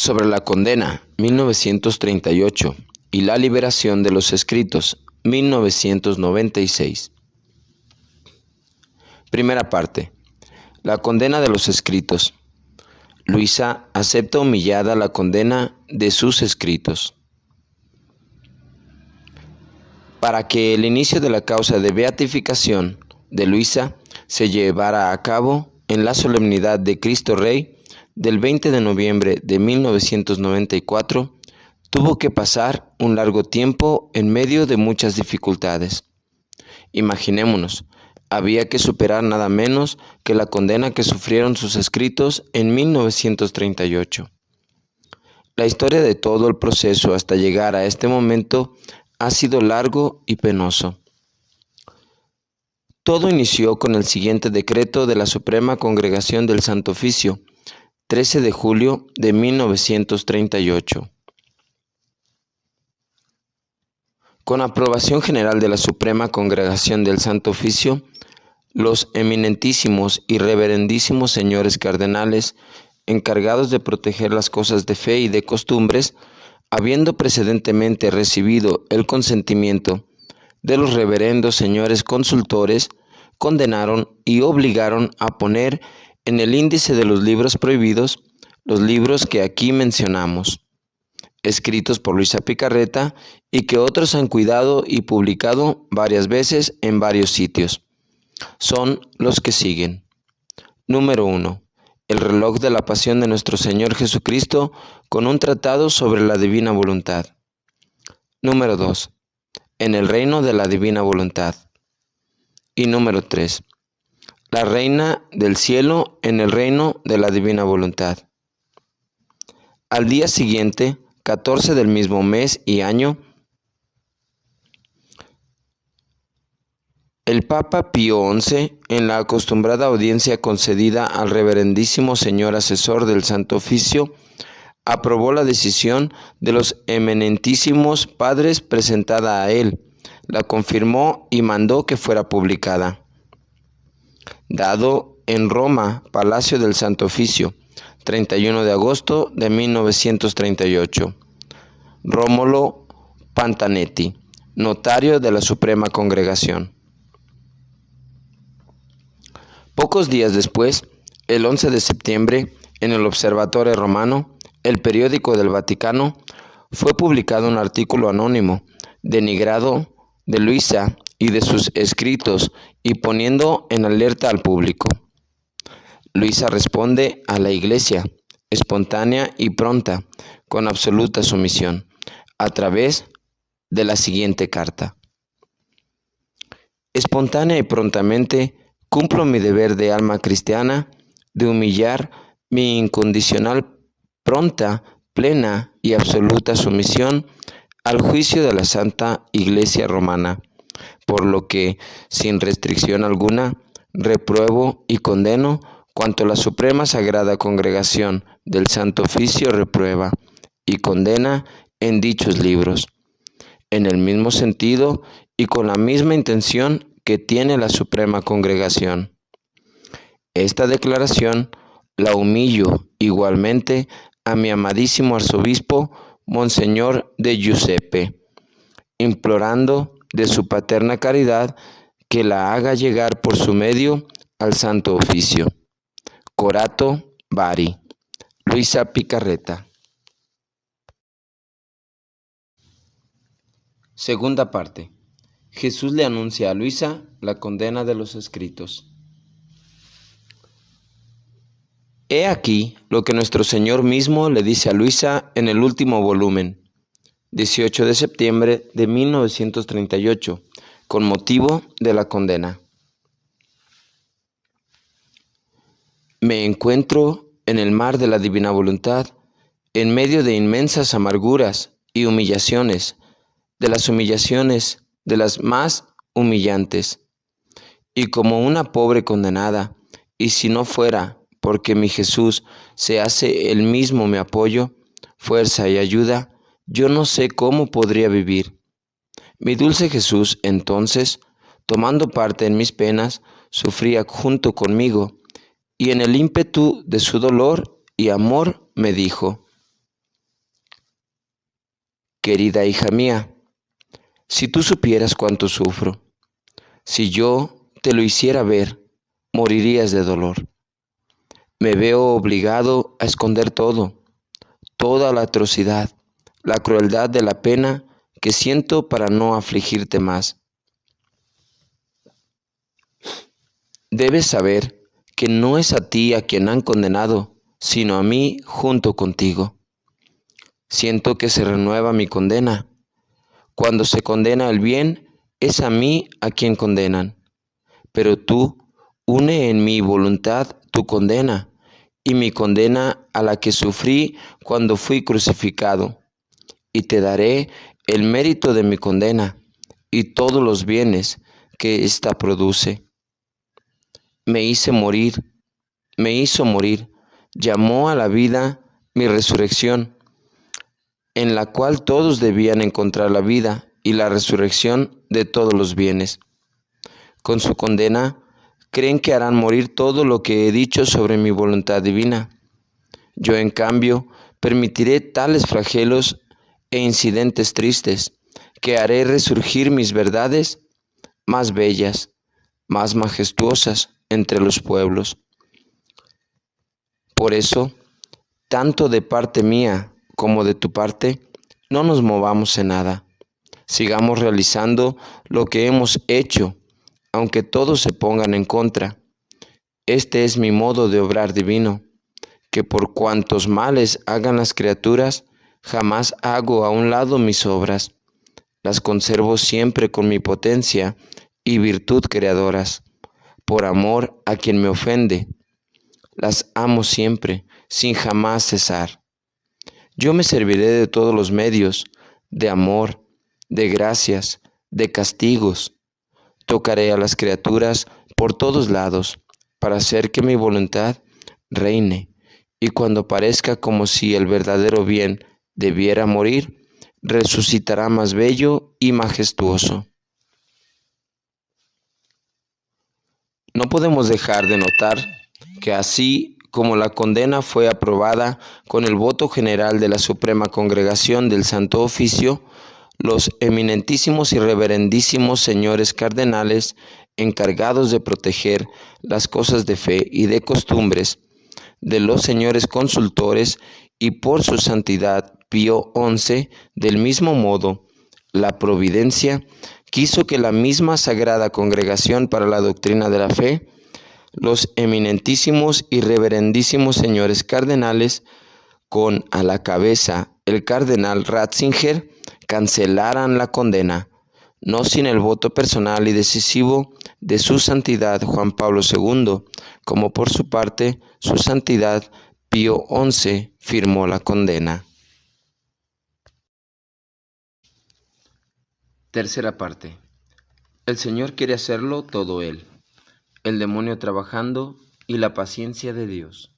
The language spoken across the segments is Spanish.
Sobre la condena, 1938, y la liberación de los escritos, 1996. Primera parte. La condena de los escritos. Luisa acepta humillada la condena de sus escritos. Para que el inicio de la causa de beatificación de Luisa se llevara a cabo en la solemnidad de Cristo Rey del 20 de noviembre de 1994, tuvo que pasar un largo tiempo en medio de muchas dificultades. Imaginémonos, había que superar nada menos que la condena que sufrieron sus escritos en 1938. La historia de todo el proceso hasta llegar a este momento ha sido largo y penoso. Todo inició con el siguiente decreto de la Suprema Congregación del Santo Oficio, 13 de julio de 1938. Con aprobación general de la Suprema Congregación del Santo Oficio, los eminentísimos y reverendísimos señores cardenales, encargados de proteger las cosas de fe y de costumbres, habiendo precedentemente recibido el consentimiento de los reverendos señores consultores, condenaron y obligaron a poner en el índice de los libros prohibidos los libros que aquí mencionamos, escritos por Luisa Picarreta y que otros han cuidado y publicado varias veces en varios sitios. Son los que siguen. Número 1. El reloj de la pasión de nuestro Señor Jesucristo con un tratado sobre la divina voluntad. Número 2. En el reino de la divina voluntad. Y número 3. La reina del cielo en el reino de la divina voluntad. Al día siguiente, 14 del mismo mes y año, el Papa Pío XI, en la acostumbrada audiencia concedida al reverendísimo señor asesor del Santo Oficio, aprobó la decisión de los eminentísimos padres presentada a él, la confirmó y mandó que fuera publicada. Dado en Roma, Palacio del Santo Oficio, 31 de agosto de 1938. Rómulo Pantanetti, notario de la Suprema Congregación. Pocos días después, el 11 de septiembre, en el Observatore Romano, el periódico del Vaticano, fue publicado un artículo anónimo, denigrado de Luisa y de sus escritos y poniendo en alerta al público. Luisa responde a la Iglesia, espontánea y pronta, con absoluta sumisión, a través de la siguiente carta. Espontánea y prontamente cumplo mi deber de alma cristiana de humillar mi incondicional, pronta, plena y absoluta sumisión al juicio de la Santa Iglesia Romana, por lo que, sin restricción alguna, repruebo y condeno cuanto la Suprema Sagrada Congregación del Santo Oficio reprueba y condena en dichos libros, en el mismo sentido y con la misma intención que tiene la Suprema Congregación. Esta declaración la humillo igualmente a mi amadísimo arzobispo, Monseñor de Giuseppe, implorando de su paterna caridad que la haga llegar por su medio al Santo Oficio. Corato, Bari. Luisa Picarreta. Segunda parte. Jesús le anuncia a Luisa la condena de los escritos. He aquí lo que nuestro Señor mismo le dice a Luisa en el último volumen, 18 de septiembre de 1938, con motivo de la condena. Me encuentro en el mar de la divina voluntad, en medio de inmensas amarguras y humillaciones, de las más humillantes, y como una pobre condenada, y si no fuera porque mi Jesús se hace él mismo mi apoyo, fuerza y ayuda, yo no sé cómo podría vivir. Mi dulce Jesús, entonces, tomando parte en mis penas, sufría junto conmigo, y en el ímpetu de su dolor y amor me dijo: Querida hija mía, si tú supieras cuánto sufro, si yo te lo hiciera ver, morirías de dolor. Me veo obligado a esconder todo, toda la atrocidad, la crueldad de la pena que siento para no afligirte más. Debes saber que no es a ti a quien han condenado, sino a mí junto contigo. Siento que se renueva mi condena. Cuando se condena el bien, es a mí a quien condenan. Pero tú une en mi voluntad tu condena y mi condena a la que sufrí cuando fui crucificado. Y te daré el mérito de mi condena y todos los bienes que ésta produce. Me hizo morir, llamó a la vida mi resurrección, en la cual todos debían encontrar la vida y la resurrección de todos los bienes. Con su condena, creen que harán morir todo lo que he dicho sobre mi voluntad divina. Yo, en cambio, permitiré tales flagelos e incidentes tristes, que haré resurgir mis verdades más bellas, más majestuosas entre los pueblos. Por eso, tanto de parte mía como de tu parte, no nos movamos en nada. Sigamos realizando lo que hemos hecho, aunque todos se pongan en contra. Este es mi modo de obrar divino, que por cuantos males hagan las criaturas, jamás hago a un lado mis obras. Las conservo siempre con mi potencia y virtud creadoras, por amor a quien me ofende. Las amo siempre, sin jamás cesar. Yo me serviré de todos los medios, de amor, de gracias, de castigos. Tocaré a las criaturas por todos lados, para hacer que mi voluntad reine, y cuando parezca como si el verdadero bien debiera morir, resucitará más bello y majestuoso. No podemos dejar de notar que así como la condena fue aprobada con el voto general de la Suprema Congregación del Santo Oficio, los eminentísimos y reverendísimos señores cardenales, encargados de proteger las cosas de fe y de costumbres de los señores consultores, y por su santidad Pío XI, del mismo modo, la providencia quiso que la misma Sagrada Congregación para la Doctrina de la Fe, los eminentísimos y reverendísimos señores cardenales, con a la cabeza el cardenal Ratzinger, cancelaran la condena, no sin el voto personal y decisivo de su santidad Juan Pablo II, como por su parte su santidad Pío XI firmó la condena. Tercera parte. El Señor quiere hacerlo todo Él, el demonio trabajando y la paciencia de Dios.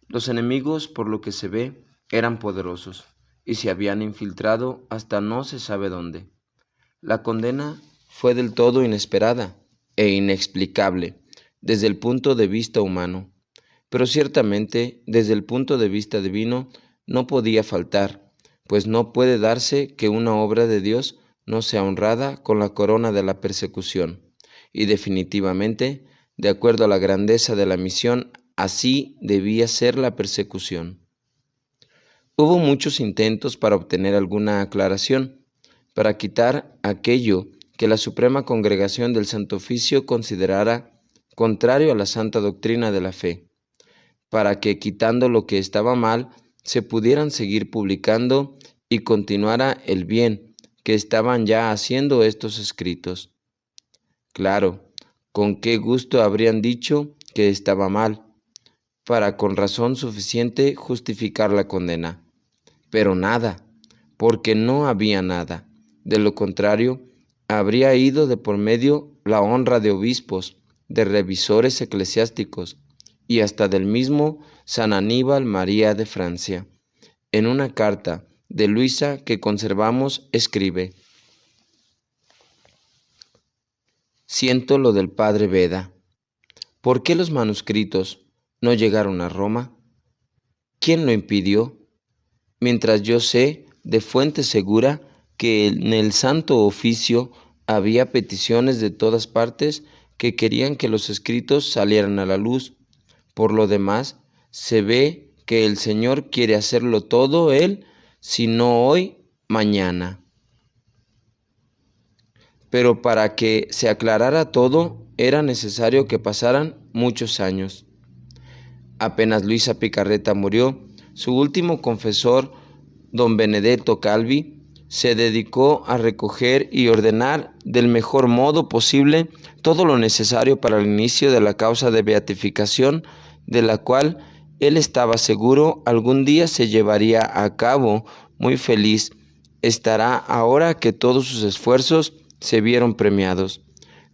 Los enemigos, por lo que se ve, eran poderosos y se habían infiltrado hasta no se sabe dónde. La condena fue del todo inesperada e inexplicable desde el punto de vista humano, pero ciertamente desde el punto de vista divino no podía faltar, pues no puede darse que una obra de Dios no sea honrada con la corona de la persecución, y definitivamente, de acuerdo a la grandeza de la misión, así debía ser la persecución. Hubo muchos intentos para obtener alguna aclaración, para quitar aquello que la Suprema Congregación del Santo Oficio considerara contrario a la santa doctrina de la fe, para que, quitando lo que estaba mal, se pudieran seguir publicando y continuara el bien que estaban ya haciendo estos escritos. Claro, con qué gusto habrían dicho que estaba mal, para con razón suficiente justificar la condena. Pero nada, porque no había nada. De lo contrario, habría ido de por medio la honra de obispos, de revisores eclesiásticos y hasta del mismo San Aníbal María de Francia. En una carta de Luisa que conservamos, escribe: Siento lo del padre Beda. ¿Por qué los manuscritos no llegaron a Roma? ¿Quién lo impidió? Mientras yo sé, de fuente segura que en el Santo Oficio había peticiones de todas partes que querían que los escritos salieran a la luz. Por lo demás, se ve que el Señor quiere hacerlo todo Él, si no hoy, mañana. Pero para que se aclarara todo, era necesario que pasaran muchos años. Apenas Luisa Picarreta murió, su último confesor, don Benedetto Calvi, se dedicó a recoger y ordenar del mejor modo posible todo lo necesario para el inicio de la causa de beatificación, de la cual él estaba seguro algún día se llevaría a cabo. Muy feliz estará ahora que todos sus esfuerzos se vieron premiados.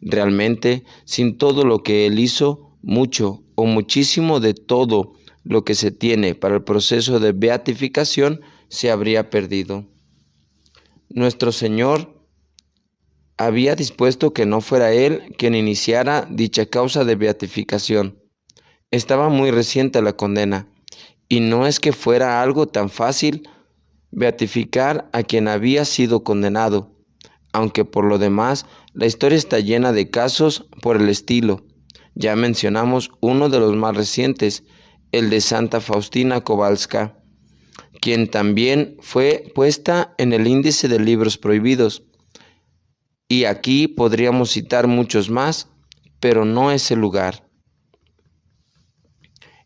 Realmente, sin todo lo que él hizo, mucho o muchísimo de todo lo que se tiene para el proceso de beatificación se habría perdido. Nuestro Señor había dispuesto que no fuera Él quien iniciara dicha causa de beatificación. Estaba muy reciente la condena, y no es que fuera algo tan fácil beatificar a quien había sido condenado, aunque por lo demás la historia está llena de casos por el estilo. Ya mencionamos uno de los más recientes, el de Santa Faustina Kowalska, quien también fue puesta en el índice de libros prohibidos. Y aquí podríamos citar muchos más, pero no es el lugar.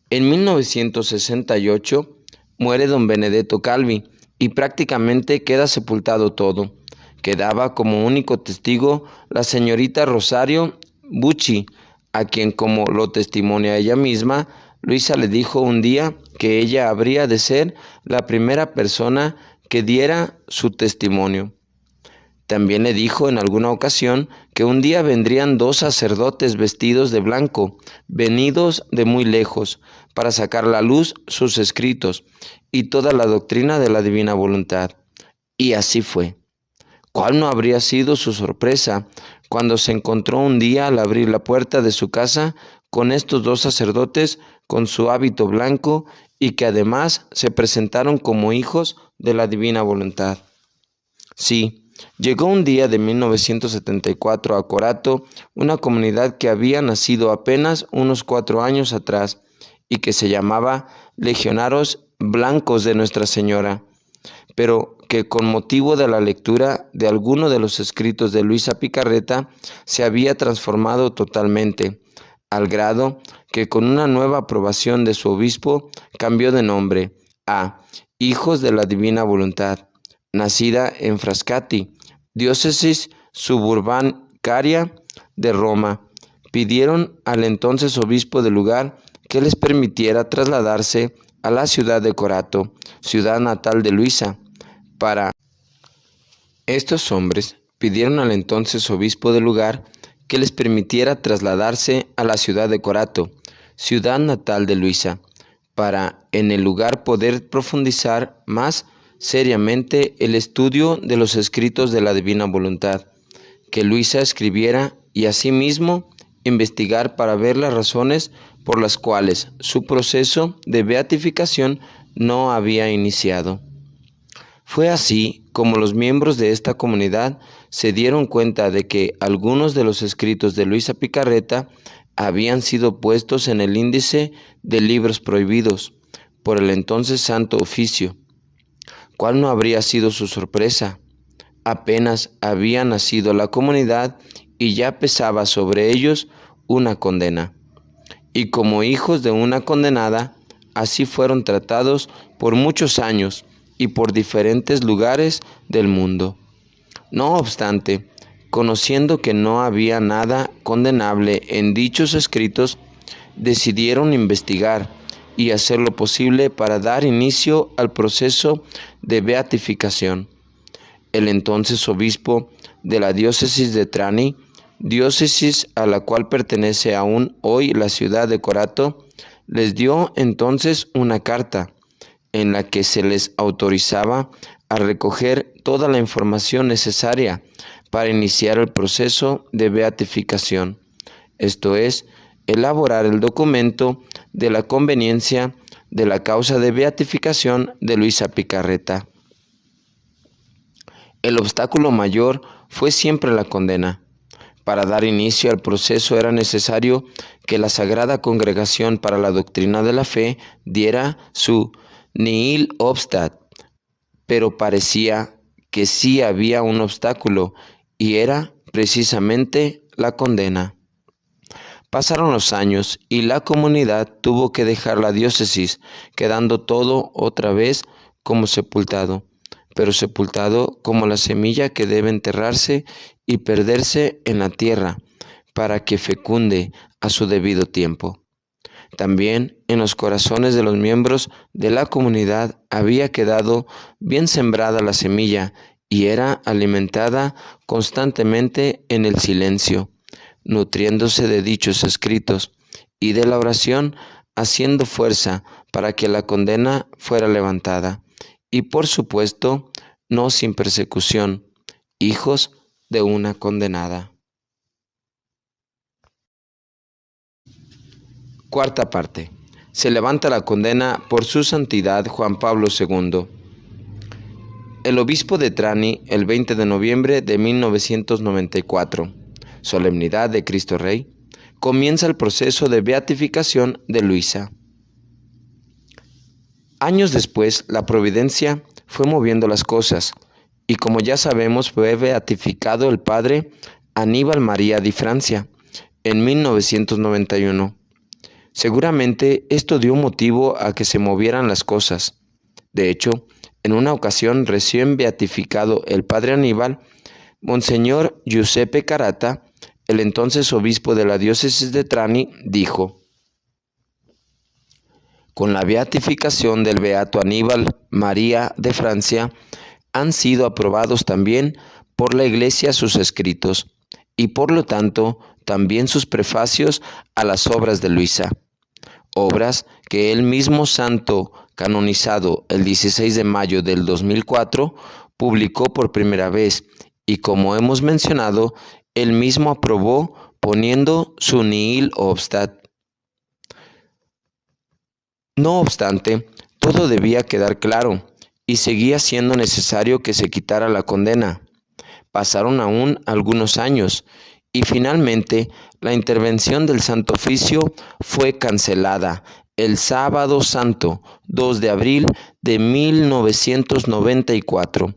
En 1968 muere don Benedetto Calvi y prácticamente queda sepultado todo. Quedaba como único testigo la señorita Rosario Bucci, a quien, como lo testimonia ella misma, Luisa le dijo un día que ella habría de ser la primera persona que diera su testimonio. También le dijo en alguna ocasión que un día vendrían 2 sacerdotes vestidos de blanco, venidos de muy lejos, para sacar a la luz sus escritos y toda la doctrina de la divina voluntad. Y así fue. ¿Cuál no habría sido su sorpresa cuando se encontró un día al abrir la puerta de su casa con estos 2 sacerdotes con su hábito blanco y que además se presentaron como hijos de la divina voluntad? Sí, llegó un día de 1974 a Corato, una comunidad que había nacido apenas unos 4 años atrás y que se llamaba Legionarios Blancos de Nuestra Señora, pero que con motivo de la lectura de alguno de los escritos de Luisa Picarreta se había transformado totalmente, al grado que con una nueva aprobación de su obispo cambió de nombre a Hijos de la Divina Voluntad, nacida en Frascati, diócesis suburbancaria de Roma. Pidieron al entonces obispo del lugar que les permitiera trasladarse a la ciudad de Corato, ciudad natal de Luisa. Estos hombres pidieron al entonces obispo del lugar que les permitiera trasladarse a la ciudad de Corato, ciudad natal de Luisa, para en el lugar poder profundizar más seriamente el estudio de los escritos de la divina voluntad, que Luisa escribiera y asimismo investigar para ver las razones por las cuales su proceso de beatificación no había iniciado. Fue así como los miembros de esta comunidad se dieron cuenta de que algunos de los escritos de Luisa Picarreta habían sido puestos en el índice de libros prohibidos por el entonces Santo Oficio. ¿Cuál no habría sido su sorpresa? Apenas había nacido la comunidad y ya pesaba sobre ellos una condena. Y como hijos de una condenada, así fueron tratados por muchos años y por diferentes lugares del mundo. No obstante, conociendo que no había nada condenable en dichos escritos, decidieron investigar y hacer lo posible para dar inicio al proceso de beatificación. El entonces obispo de la diócesis de Trani, diócesis a la cual pertenece aún hoy la ciudad de Corato, les dio entonces una carta en la que se les autorizaba a recoger toda la información necesaria para iniciar el proceso de beatificación, esto es, elaborar el documento de la conveniencia de la causa de beatificación de Luisa Picarreta. El obstáculo mayor fue siempre la condena. Para dar inicio al proceso era necesario que la Sagrada Congregación para la Doctrina de la Fe diera su nihil obstat, pero parecía que sí había un obstáculo, y era precisamente la condena. Pasaron los años y la comunidad tuvo que dejar la diócesis, quedando todo otra vez como sepultado, pero sepultado como la semilla que debe enterrarse y perderse en la tierra para que fecunde a su debido tiempo. También en los corazones de los miembros de la comunidad había quedado bien sembrada la semilla y era alimentada constantemente en el silencio, nutriéndose de dichos escritos y de la oración, haciendo fuerza para que la condena fuera levantada. Y por supuesto, no sin persecución, hijos de una condenada. Cuarta parte. Se levanta la condena por su santidad Juan Pablo II. El obispo de Trani, el 20 de noviembre de 1994, solemnidad de Cristo Rey, comienza el proceso de beatificación de Luisa. Años después, la providencia fue moviendo las cosas, y como ya sabemos, fue beatificado el padre Aníbal María di Francia en 1991. Seguramente esto dio motivo a que se movieran las cosas. De hecho, en una ocasión recién beatificado el padre Aníbal, Monseñor Giuseppe Carata, el entonces obispo de la diócesis de Trani, dijo: con la beatificación del beato Aníbal María de Francia, han sido aprobados también por la Iglesia sus escritos, y por lo tanto también sus prefacios a las obras de Luisa, obras que el mismo santo canonizado el 16 de mayo del 2004 publicó por primera vez, y como hemos mencionado, él mismo aprobó poniendo su nihil obstat. No obstante, todo debía quedar claro, y seguía siendo necesario que se quitara la condena. Pasaron aún algunos años, y finalmente la intervención del Santo Oficio fue cancelada el sábado santo 2 de abril de 1994,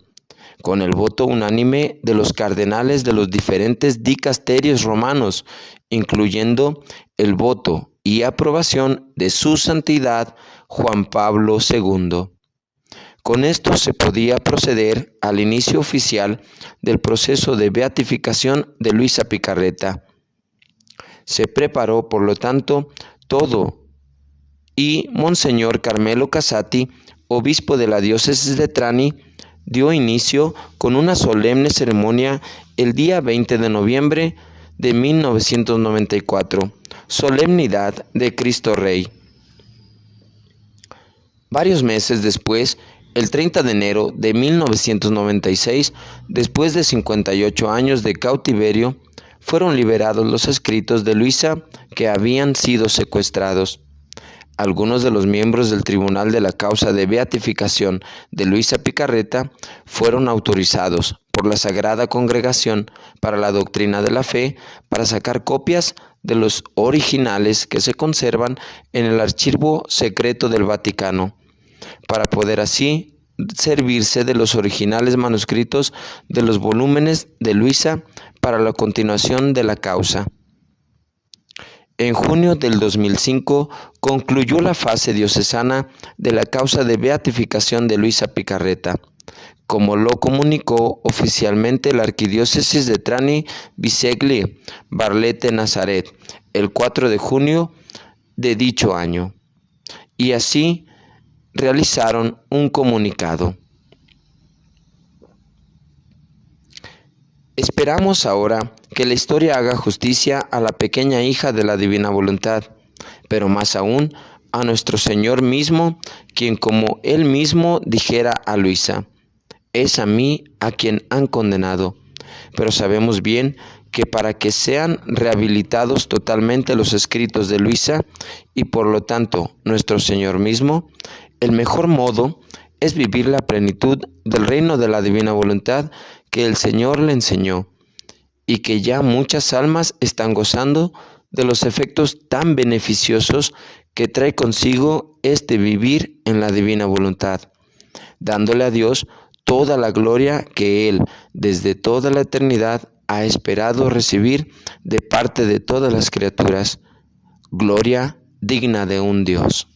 con el voto unánime de los cardenales de los diferentes dicasterios romanos, incluyendo el voto y aprobación de su santidad Juan Pablo II. Con esto se podía proceder al inicio oficial del proceso de beatificación de Luisa Picarreta. Se preparó, por lo tanto, todo, y Monseñor Carmelo Casati, obispo de la diócesis de Trani, dio inicio con una solemne ceremonia el día 20 de noviembre de 1994, solemnidad de Cristo Rey. Varios meses después, el 30 de enero de 1996, después de 58 años de cautiverio, fueron liberados los escritos de Luisa que habían sido secuestrados. Algunos de los miembros del tribunal de la causa de beatificación de Luisa Picarreta fueron autorizados por la Sagrada Congregación para la Doctrina de la Fe para sacar copias de los originales que se conservan en el archivo secreto del Vaticano, para poder así servirse de los originales manuscritos de los volúmenes de Luisa para la continuación de la causa. En junio del 2005 concluyó la fase diocesana de la causa de beatificación de Luisa Picarreta, como lo comunicó oficialmente la Arquidiócesis de Trani Biseglie Barlete Nazaret el 4 de junio de dicho año, y así realizaron un comunicado. Esperamos ahora que la historia haga justicia a la pequeña hija de la divina voluntad, pero más aún a nuestro Señor mismo, quien, como Él mismo dijera a Luisa: es a mí a quien han condenado. Pero sabemos bien que para que sean rehabilitados totalmente los escritos de Luisa, y por lo tanto nuestro Señor mismo, el mejor modo es vivir la plenitud del reino de la divina voluntad que el Señor le enseñó y que ya muchas almas están gozando de los efectos tan beneficiosos que trae consigo este vivir en la divina voluntad, dándole a Dios toda la gloria que Él desde toda la eternidad ha esperado recibir de parte de todas las criaturas, gloria digna de un Dios.